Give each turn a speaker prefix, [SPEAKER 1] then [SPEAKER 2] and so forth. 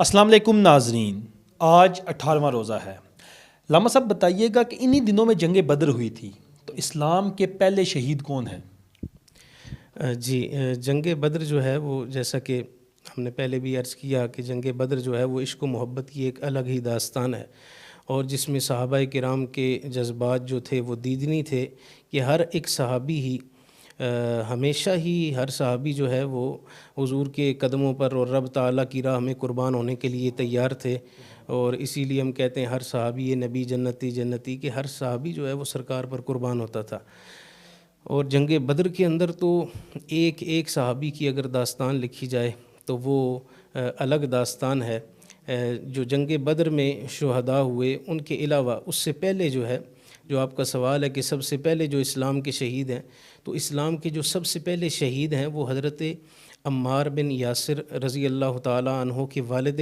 [SPEAKER 1] السلام علیکم ناظرین، آج 18واں روزہ ہے۔ علامہ صاحب بتائیے گا کہ انہی دنوں میں جنگ بدر ہوئی تھی، تو اسلام کے پہلے شہید کون ہیں؟
[SPEAKER 2] جنگ بدر جو ہے وہ جیسا کہ ہم نے پہلے بھی عرض کیا کہ جنگ بدر جو ہے وہ عشق و محبت کی ایک الگ ہی داستان ہے، اور جس میں صحابہ کرام کے جذبات جو تھے وہ دیدنی تھے کہ ہر ایک صحابی ہی ہمیشہ ہی ہر صحابی جو ہے وہ حضور کے قدموں پر اور رب تعالیٰ کی راہ میں قربان ہونے کے لیے تیار تھے، اور اسی لیے ہم کہتے ہیں ہر صحابی یہ نبی جنتی جنتی، کہ ہر صحابی جو ہے وہ سرکار پر قربان ہوتا تھا۔ اور جنگ بدر کے اندر تو ایک ایک صحابی کی اگر داستان لکھی جائے تو وہ الگ داستان ہے۔ جو جنگ بدر میں شہداء ہوئے ان کے علاوہ اس سے پہلے جو ہے، جو آپ کا سوال ہے کہ سب سے پہلے جو اسلام کے شہید ہیں، تو اسلام کے جو سب سے پہلے شہید ہیں وہ حضرت عمار بن یاسر رضی اللہ تعالیٰ عنہ کے والد